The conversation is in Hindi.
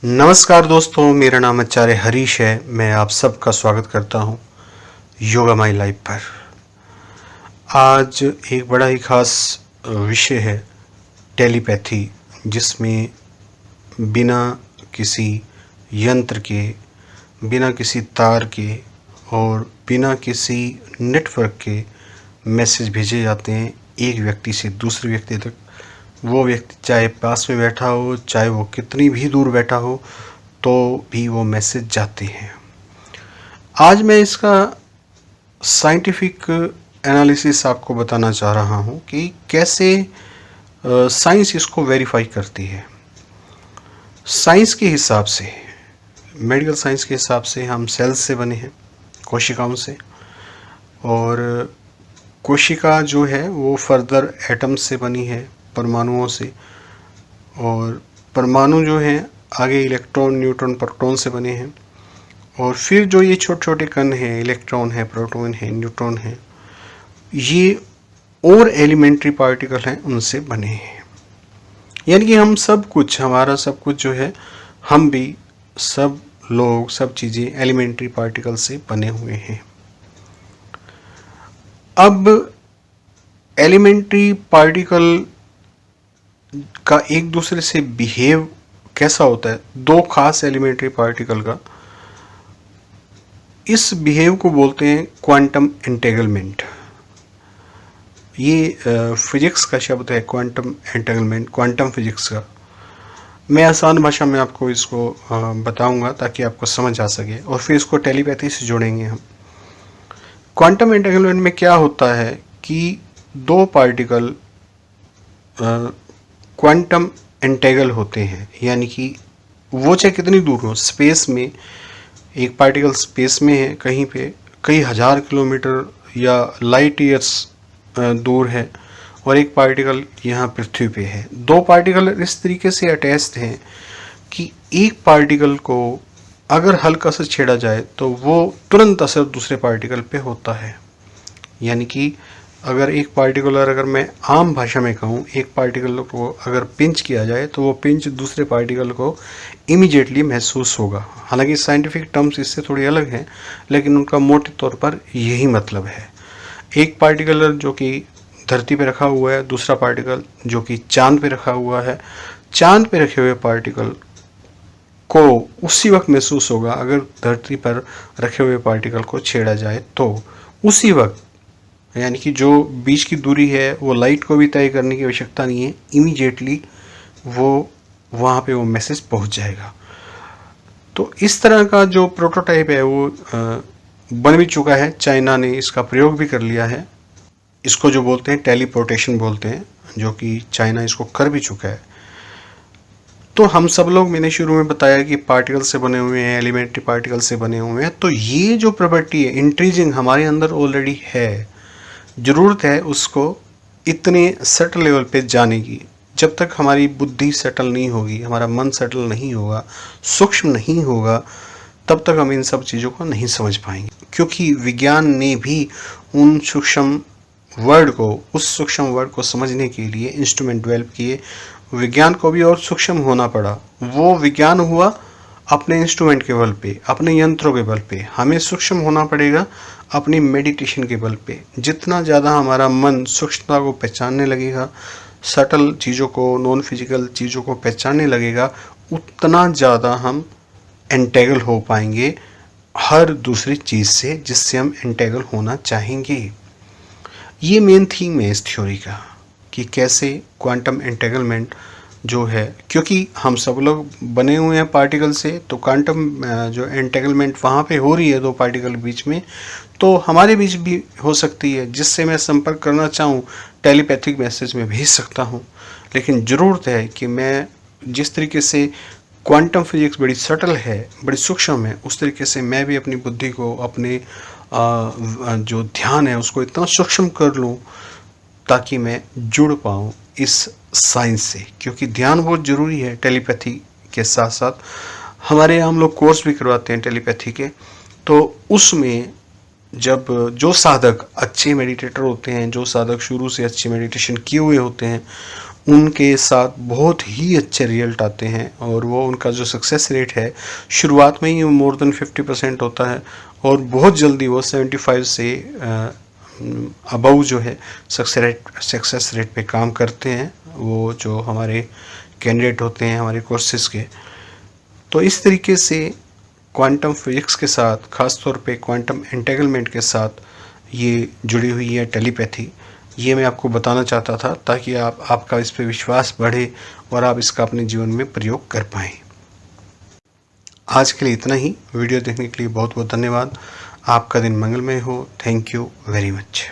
नमस्कार दोस्तों, मेरा नाम आचार्य हरीश है। मैं आप सबका स्वागत करता हूं योगा माई लाइफ पर। आज एक बड़ा ही खास विषय है टेलीपैथी, जिसमें बिना किसी यंत्र के, बिना किसी तार के और बिना किसी नेटवर्क के मैसेज भेजे जाते हैं एक व्यक्ति से दूसरे व्यक्ति तक। वो व्यक्ति चाहे पास में बैठा हो, चाहे वो कितनी भी दूर बैठा हो, तो भी वो मैसेज जाते हैं। आज मैं इसका साइंटिफिक एनालिसिस आपको बताना चाह रहा हूँ कि कैसे साइंस इसको वेरीफाई करती है। साइंस के हिसाब से, मेडिकल साइंस के हिसाब से हम सेल्स से बने हैं, कोशिकाओं से, और कोशिका जो है वो फर्दर एटम्स से बनी है, परमाणुओं से, और परमाणु जो हैं आगे इलेक्ट्रॉन, न्यूट्रॉन, प्रोटॉन से बने हैं, और फिर जो ये छोटे छोटे कण हैं, इलेक्ट्रॉन है, प्रोटॉन है, न्यूट्रॉन है, ये और एलिमेंट्री पार्टिकल हैं, उनसे बने हैं। यानी कि हम सब कुछ, हमारा सब कुछ जो है, हम भी, सब लोग, सब चीज़ें एलिमेंट्री पार्टिकल से बने हुए हैं। अब एलिमेंट्री पार्टिकल का एक दूसरे से बिहेव कैसा होता है, दो खास एलिमेंट्री पार्टिकल का, इस बिहेव को बोलते हैं क्वांटम एंटेगलमेंट। ये फिजिक्स का शब्द है, क्वांटम एंटेगलमेंट, क्वांटम फिजिक्स का। मैं आसान भाषा में आपको इसको बताऊंगा ताकि आपको समझ आ सके, और फिर इसको टेलीपैथी से जोड़ेंगे हम। क्वांटम एंटेगलमेंट में क्या होता है कि दो पार्टिकल क्वांटम एंटेगल होते हैं, यानी कि वो चाहे कितनी दूर हो, स्पेस में एक पार्टिकल स्पेस में है कहीं पे, कई हजार किलोमीटर या लाइट ईयर्स दूर है, और एक पार्टिकल यहाँ पृथ्वी पे है। दो पार्टिकल इस तरीके से अटैच्ड हैं कि एक पार्टिकल को अगर हल्का सा छेड़ा जाए तो वो तुरंत असर दूसरे पार्टिकल पे होता है। यानी कि अगर एक पार्टिकुलर, अगर मैं आम भाषा में कहूँ, एक पार्टिकल को अगर पिंच किया जाए तो वो पिंच दूसरे पार्टिकल को इमीडिएटली महसूस होगा। हालांकि साइंटिफिक टर्म्स इससे थोड़ी अलग हैं, लेकिन उनका मोटे तौर पर यही मतलब है। एक पार्टिकल जो कि धरती पे रखा हुआ है, दूसरा पार्टिकल जो कि चांद पे रखा हुआ है, चांद पे रखे हुए पार्टिकल को उसी वक्त महसूस होगा अगर धरती पर रखे हुए पार्टिकल को छेड़ा जाए तो उसी वक्त। यानी कि जो बीच की दूरी है वो लाइट को भी तय करने की आवश्यकता नहीं है, इमीडिएटली वो वहाँ पे वो मैसेज पहुँच जाएगा। तो इस तरह का जो प्रोटोटाइप है वो बन भी चुका है, चाइना ने इसका प्रयोग भी कर लिया है। इसको जो बोलते हैं टेलीपोर्टेशन बोलते हैं, जो कि चाइना इसको कर भी चुका है। तो हम सब लोग, मैंने शुरू में बताया कि पार्टिकल से बने हुए हैं, एलिमेंट्री पार्टिकल से बने हुए हैं, तो ये जो प्रॉपर्टी है इंट्रीजिंग हमारे अंदर ऑलरेडी है। ज़रूरत है उसको इतने सेटल लेवल पे जाने की। जब तक हमारी बुद्धि सेटल नहीं होगी, हमारा मन सेटल नहीं होगा, सूक्ष्म नहीं होगा, तब तक हम इन सब चीज़ों को नहीं समझ पाएंगे। क्योंकि विज्ञान ने भी उन सूक्ष्म वर्ड को, उस सूक्ष्म वर्ड को समझने के लिए इंस्ट्रूमेंट डेवलप किए। विज्ञान को भी और सूक्ष्म होना पड़ा। वो विज्ञान हुआ अपने इंस्ट्रूमेंट के बल पे, अपने यंत्रों के बल पे। हमें सूक्ष्म होना पड़ेगा अपनी मेडिटेशन के बल पे। जितना ज़्यादा हमारा मन सूक्ष्मता को पहचानने लगेगा, सटल चीज़ों को, नॉन फिजिकल चीज़ों को पहचानने लगेगा, उतना ज़्यादा हम एंटेगल हो पाएंगे हर दूसरी चीज़ से जिससे हम एंटेगल होना चाहेंगे। ये मेन थीम है इस थ्योरी का कि कैसे क्वांटम एंटेगलमेंट जो है, क्योंकि हम सब लोग बने हुए हैं पार्टिकल से, तो क्वांटम जो एंटेगलमेंट वहाँ पे हो रही है दो पार्टिकल बीच में, तो हमारे बीच भी हो सकती है। जिससे मैं संपर्क करना चाहूँ टेलीपैथिक मैसेज में भेज सकता हूँ। लेकिन ज़रूरत है कि मैं, जिस तरीके से क्वांटम फिजिक्स बड़ी सटल है, बड़ी सूक्ष्म है, उस तरीके से मैं भी अपनी बुद्धि को, अपने जो ध्यान है उसको इतना सूक्ष्म कर लूँ ताकि मैं जुड़ पाऊँ इस साइंस से। क्योंकि ध्यान बहुत ज़रूरी है टेलीपैथी के साथ साथ। हमारे यहाँ हम लोग कोर्स भी करवाते हैं टेलीपैथी के, तो उसमें जब जो साधक अच्छे मेडिटेटर होते हैं, जो साधक शुरू से अच्छे मेडिटेशन किए हुए होते हैं, उनके साथ बहुत ही अच्छे रिजल्ट आते हैं और वो उनका जो सक्सेस रेट है शुरुआत में ही मोर देन 50% होता है और बहुत जल्दी वो 75 से अबव जो है सक्सेस रेट पे काम करते हैं वो जो हमारे कैंडिडेट होते हैं हमारे कोर्सेज के। तो इस तरीके से क्वांटम फिजिक्स के साथ, ख़ास तौर पे क्वांटम एंटेगलमेंट के साथ ये जुड़ी हुई है टेलीपैथी, ये मैं आपको बताना चाहता था ताकि आपका इस पे विश्वास बढ़े और आप इसका अपने जीवन में प्रयोग कर पाएँ। आज के लिए इतना ही। वीडियो देखने के लिए बहुत बहुत धन्यवाद। आपका दिन मंगलमय हो। Thank you very much.